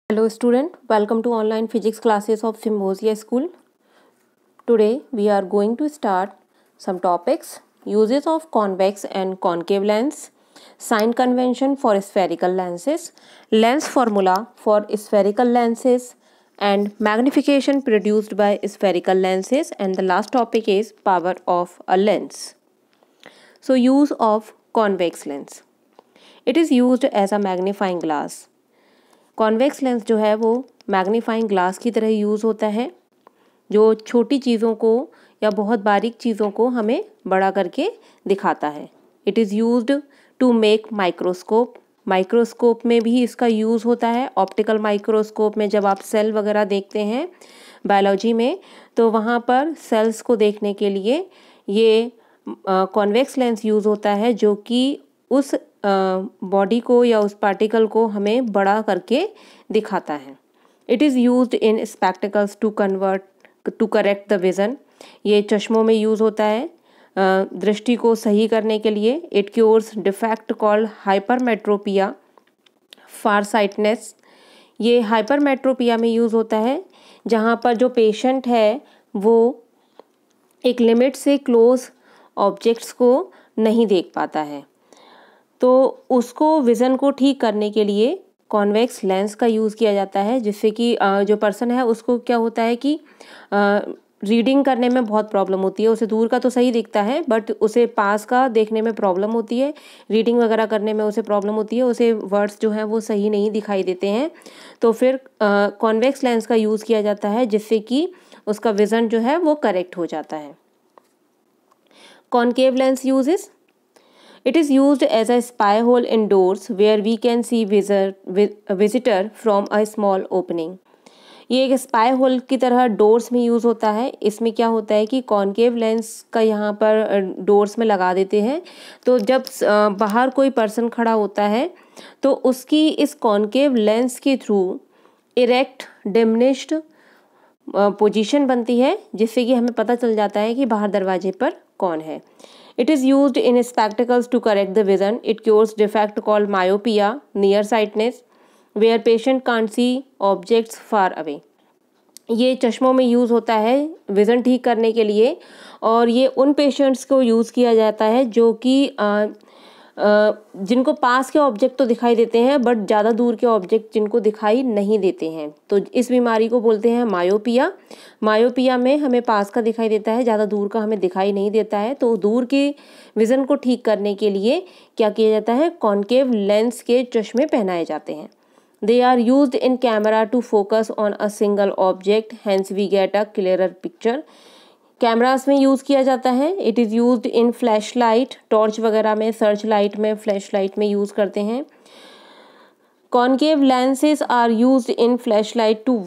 Hello student, welcome to online physics classes of Symbiosia School. Today we are going to start some topics: uses of convex and concave lens, sign convention for spherical lenses, lens formula for spherical lenses, and magnification produced by spherical lenses, and the last topic is power of a lens. So use of convex lens. It is used as a magnifying glass. Convex lens जो है वो magnifying glass की तरह use होता है, जो छोटी चीज़ों को या बहुत बारीक चीज़ों को हमें बड़ा करके दिखाता है. It is used to make microscope. Microscope में भी इसका यूज़ होता है. ऑप्टिकल माइक्रोस्कोप में जब आप सेल वगैरह देखते हैं बायोलॉजी में, तो वहाँ पर सेल्स को देखने के लिए ये कॉन्वेक्स लेंस यूज़ होता है, जो कि उस बॉडी को या उस पार्टिकल को हमें बड़ा करके दिखाता है. It is used in spectacles to correct the vision. ये चश्मों में यूज़ होता है दृष्टि को सही करने के लिए. It cures defect called hypermetropia, farsightedness. ये हाइपरमेट्रोपिया में यूज़ होता है जहाँ पर जो पेशेंट है वो एक लिमिट से क्लोज ऑब्जेक्ट्स को नहीं देख पाता है, तो उसको विज़न को ठीक करने के लिए कॉन्वेक्स लेंस का यूज़ किया जाता है, जिससे कि जो पर्सन है उसको क्या होता है कि रीडिंग करने में बहुत प्रॉब्लम होती है. उसे दूर का तो सही दिखता है बट उसे पास का देखने में प्रॉब्लम होती है. रीडिंग वगैरह करने में उसे प्रॉब्लम होती है, उसे वर्ड्स जो हैं वो सही नहीं दिखाई देते हैं. तो फिर कॉन्वेक्स लेंस का यूज़ किया जाता है, जिससे कि उसका विज़न जो है वो करेक्ट हो जाता है. Concave lens uses. It is used as a spy hole indoors where we can see visitor from a small opening. ये एक स्पाई होल की तरह डोर्स में यूज़ होता है. इसमें क्या होता है कि कॉन्केव लेंस का यहाँ पर डोर्स में लगा देते हैं, तो जब बाहर कोई पर्सन खड़ा होता है तो उसकी इस कॉन्केव लेंस के थ्रू इरेक्ट डिमिनिश्ड पोजीशन बनती है, जिससे कि हमें पता चल जाता है कि बाहर दरवाजे पर कौन है. It is used in spectacles to correct the vision. It cures defect called myopia, nearsightedness, where patient can't see objects far away. ये चश्मों में यूज़ होता है विज़न ठीक करने के लिए, और ये उन पेशेंट्स को यूज़ किया जाता है जो कि जिनको पास के ऑब्जेक्ट तो दिखाई देते हैं बट ज़्यादा दूर के ऑब्जेक्ट जिनको दिखाई नहीं देते हैं, तो इस बीमारी को बोलते हैं मायोपिया. मायोपिया में हमें पास का दिखाई देता है, ज़्यादा दूर का हमें दिखाई नहीं देता है. तो दूर के विज़न को ठीक करने के लिए क्या किया जाता है, कॉन्केव लेंस के चश्मे पहनाए जाते हैं. They are used in camera to focus on a single object, hence we get a clearer picture. Cameras में यूज़ किया जाता है. It is used in flash light, torch वगैरह में, सर्च लाइट में, फ्लैश लाइट में यूज़ करते हैं. Concave lenses are used in flash light to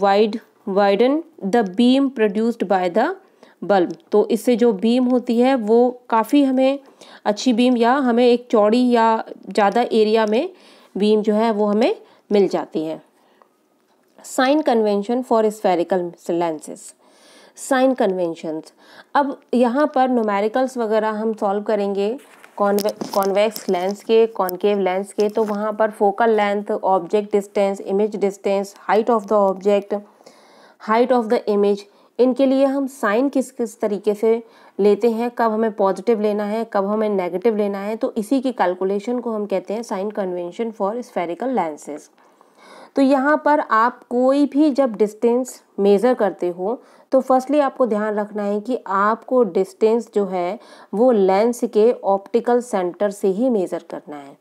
widen the beam produced by the bulb. तो इससे जो बीम होती है वो काफ़ी हमें अच्छी बीम, या हमें एक चौड़ी या ज़्यादा एरिया में बीम जो है वो हमें मिल जाती है. Sign convention for spherical lenses. Sign conventions. अब यहाँ पर न्यूमेरिकल्स वगैरह हम सॉल्व करेंगे कॉन्वेक्स लेंस के, कॉन्केव लेंस के. तो वहाँ पर focal length, object distance, image distance, height of the object, height of the image, इनके लिए हम साइन किस किस तरीके से लेते हैं, कब हमें पॉजिटिव लेना है, कब हमें नेगेटिव लेना है, तो इसी की कैलकुलेशन को हम कहते हैं sign convention for spherical lenses. तो यहाँ पर आप कोई भी जब डिस्टेंस मेज़र करते हो तो फर्स्टली आपको ध्यान रखना है कि आपको डिस्टेंस जो है वो लेंस के ऑप्टिकल सेंटर से ही मेज़र करना है.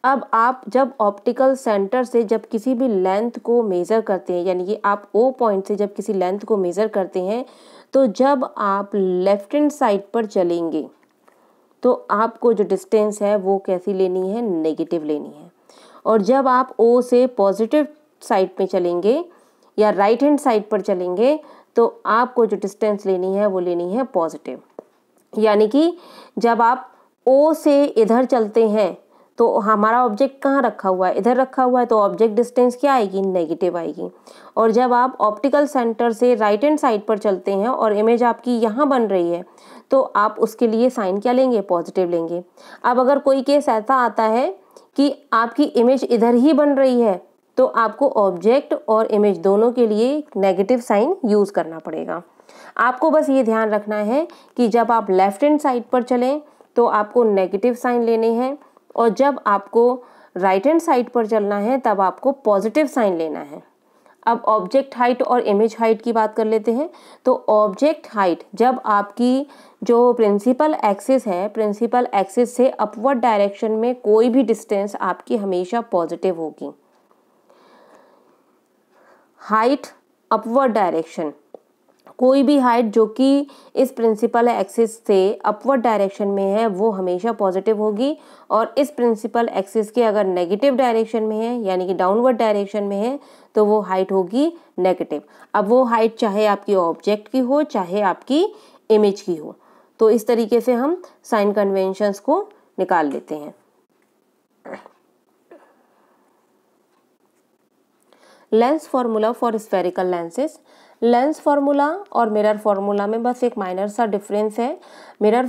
अब आप जब ऑप्टिकल सेंटर से जब किसी भी लेंथ को मेज़र करते हैं, यानी कि आप ओ पॉइंट से जब किसी लेंथ को मेज़र करते हैं, तो जब आप लेफ्ट हैंड साइड पर चलेंगे तो आपको जो डिस्टेंस है वो कैसी लेनी है, नेगेटिव लेनी है. और जब आप ओ से पॉजिटिव साइड पे चलेंगे या राइट हैंड साइड पर चलेंगे तो आपको जो डिस्टेंस लेनी है वो लेनी है पॉजिटिव. यानी कि जब आप ओ से इधर चलते हैं तो हमारा ऑब्जेक्ट कहाँ रखा हुआ है, इधर रखा हुआ है, तो ऑब्जेक्ट डिस्टेंस क्या आएगी, नेगेटिव आएगी. और जब आप ऑप्टिकल सेंटर से राइट हैंड साइड पर चलते हैं और इमेज आपकी यहाँ बन रही है, तो आप उसके लिए साइन क्या लेंगे, पॉजिटिव लेंगे. अब अगर कोई केस ऐसा आता है कि आपकी इमेज इधर ही बन रही है तो आपको ऑब्जेक्ट और इमेज दोनों के लिए नेगेटिव साइन यूज़ करना पड़ेगा। आपको बस ये ध्यान रखना है कि जब आप लेफ्ट हैंड साइड पर चलें तो आपको नेगेटिव साइन लेने हैं, और जब आपको राइट हैंड साइड पर चलना है तब आपको पॉजिटिव साइन लेना है। अब ऑब्जेक्ट हाइट और इमेज हाइट की बात कर लेते हैं। तो ऑब्जेक्ट हाइट, जब आपकी जो प्रिंसिपल एक्सिस है, प्रिंसिपल एक्सिस से अपवर्ड डायरेक्शन में कोई भी डिस्टेंस आपकी हमेशा पॉजिटिव होगी। हाइट अपवर्ड डायरेक्शन, कोई भी हाइट जो कि इस प्रिंसिपल एक्सिस से अपवर्ड डायरेक्शन में है वो हमेशा पॉजिटिव होगी, और इस प्रिंसिपल एक्सिस के अगर नेगेटिव डायरेक्शन में है यानी कि डाउनवर्ड डायरेक्शन में है तो वो हाइट होगी नेगेटिव। अब वो हाइट चाहे आपकी ऑब्जेक्ट की हो चाहे आपकी इमेज की हो। तो इस तरीके से हम साइन कन्वेंशंस को निकाल लेते हैं। Lens formula for spherical lenses. Lens formula और मिरर फार्मूला में बस एक माइनर सा डिफरेंस है। मिरर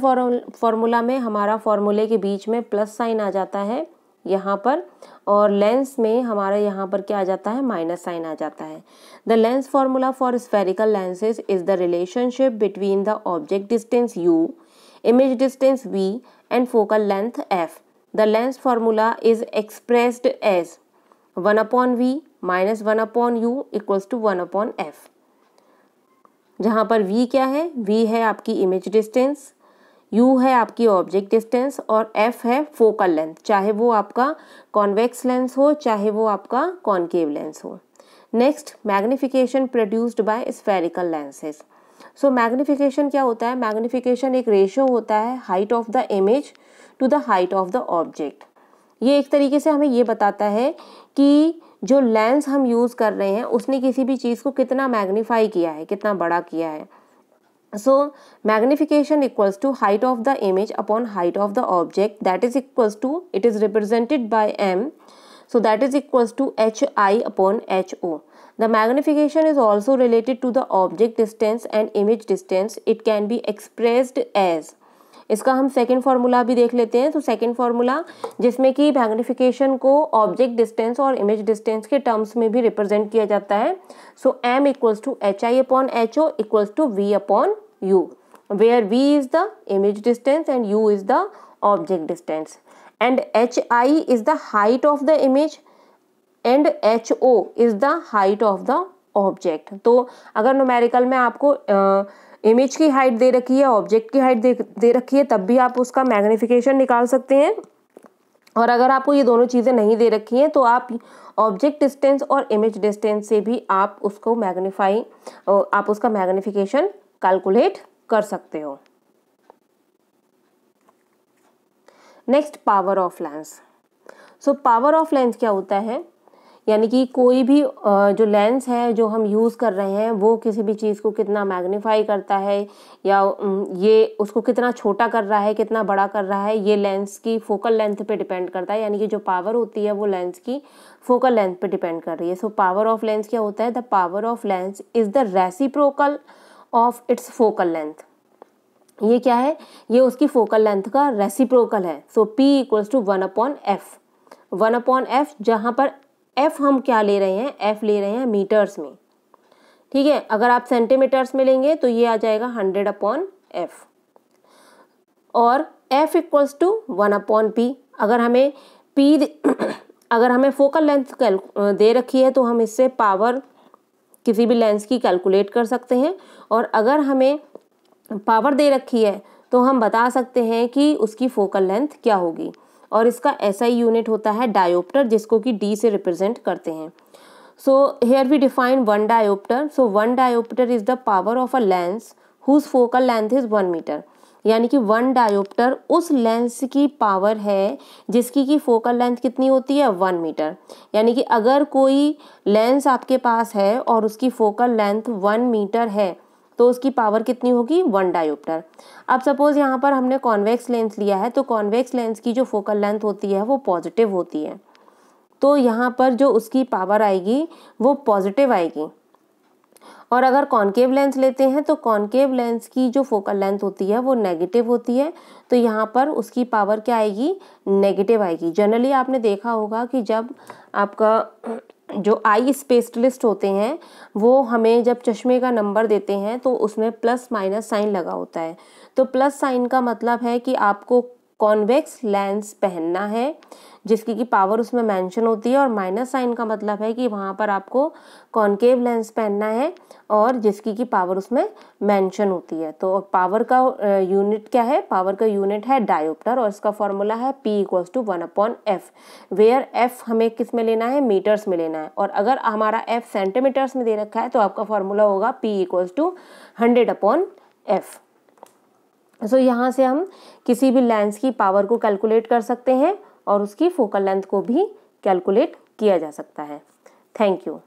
फार्मूला में हमारा फार्मूले के बीच में प्लस साइन आ जाता है यहाँ पर, और लेंस में हमारा यहाँ पर क्या आ जाता है, माइनस साइन आ जाता है। The lens formula for spherical lenses is the relationship between the object distance u, image distance v and focal length f. The lens formula is expressed as 1/v minus 1/u equals to 1/f, जहाँ पर v क्या है, v है आपकी image distance, u है आपकी object distance और f है फोकल लेंथ, चाहे वो आपका कॉन्वेक्स लेंस हो चाहे वो आपका कॉनकेव लेंस हो। Next, magnification produced by spherical lenses. So magnification क्या होता है, मैग्निफिकेशन एक रेशियो होता है height of the image to the height of the object. ये एक तरीके से हमें ये बताता है कि जो लेंस हम यूज़ कर रहे हैं उसने किसी भी चीज़ को कितना मैग्नीफाई किया है, कितना बड़ा किया है। So magnification equals to height of the image upon height of the object, that is equals to, it is represented by m, so that is equals to hi upon ho. The magnification is also related to the object distance and image distance. It can be expressed as, इसका हम second formula भी देख लेते हैं। तो second formula जिसमें कि magnification को ऑब्जेक्ट डिस्टेंस और इमेज डिस्टेंस के टर्म्स में भी रिप्रेजेंट किया जाता है। So m equals to hi upon ho equals to v upon u, where v is the image distance and u is the object distance, and hi is the height of the image and ho is the height of the object. तो अगर numerical में आपको image की height दे रखी है, object की height दे रखी है, तब भी आप उसका मैग्निफिकेशन निकाल सकते हैं। और अगर आपको ये दोनों चीज़ें नहीं दे रखी हैं तो आप ऑब्जेक्ट डिस्टेंस और इमेज डिस्टेंस से भी आप उसको आप उसका मैग्निफिकेशन कैलकुलेट कर सकते हो। Next, power of lens. So power of lens क्या होता है, यानी कि कोई भी जो लेंस है जो हम यूज़ कर रहे हैं वो किसी भी चीज़ को कितना मैग्नीफाई करता है या ये उसको कितना छोटा कर रहा है, कितना बड़ा कर रहा है, ये लेंस की फोकल लेंथ पे डिपेंड करता है। यानी कि जो पावर होती है वो लेंस की फोकल लेंथ पे डिपेंड कर रही है। सो पावर ऑफ लेंस क्या होता है, the power of lens is the reciprocal of its focal length. ये क्या है, ये उसकी फोकल लेंथ का रेसिप्रोकल है। सो p equals to 1/f, 1/f, जहाँ पर f हम क्या ले रहे हैं, f ले रहे हैं मीटर्स में, ठीक है। अगर आप सेंटीमीटर्स में लेंगे तो ये आ जाएगा 100/f, और f इक्वल्स टू 1/p। अगर हमें अगर हमें फोकल लेंथ दे रखी है तो हम इससे पावर किसी भी लेंस की कैलकुलेट कर सकते हैं, और अगर हमें पावर दे रखी है तो हम बता सकते हैं कि उसकी फोकल लेंथ क्या होगी। और इसका SI यूनिट होता है डायोप्टर, जिसको कि D से रिप्रेजेंट करते हैं। So here we define one dioptre. So one dioptre is the power of a lens whose focal length is 1 metre. यानी कि वन डायोप्टर उस लेंस की पावर है जिसकी की फोकल लेंथ कितनी होती है, 1 मीटर। यानी कि अगर कोई लेंस आपके पास है और उसकी फोकल लेंथ 1 मीटर है तो उसकी पावर कितनी होगी, 1 डायोप्टर। अब सपोज यहाँ पर हमने कॉन्वेक्स लेंस लिया है, तो कॉन्वेक्स लेंस की जो फोकल लेंथ होती है वो पॉजिटिव होती है, तो यहाँ पर जो उसकी पावर आएगी वो पॉजिटिव आएगी। और अगर कॉनकेव लेंस लेते हैं तो कॉनकेव लेंस की जो फोकल लेंथ होती है वो नेगेटिव होती है, तो यहाँ पर उसकी पावर क्या आएगी, नेगेटिव आएगी। जनरली आपने देखा होगा कि जब आपका जो आई स्पेशलिस्ट होते हैं वो हमें जब चश्मे का नंबर देते हैं तो उसमें प्लस माइनस साइन लगा होता है। तो प्लस साइन का मतलब है कि आपको कॉन्वेक्स लेंस पहनना है जिसकी की पावर उसमें मेंशन होती है, और माइनस साइन का मतलब है कि वहाँ पर आपको कॉनकेव लेंस पहनना है और जिसकी की पावर उसमें मेंशन होती है। तो पावर का यूनिट क्या है? पावर का यूनिट है डायोप्टर और इसका फॉर्मूला है P = 1/f, वेयर f हमें किस में लेना है? मीटर्स में लेना है। और अगर हमारा f सेंटीमीटर्स में दे रखा है तो आपका फॉर्मूला होगा P = 100/f। सो यहाँ से हम किसी भी लेंस की पावर को कैलकुलेट कर सकते हैं और उसकी फोकल लेंथ को भी कैलकुलेट किया जा सकता है। Thank you.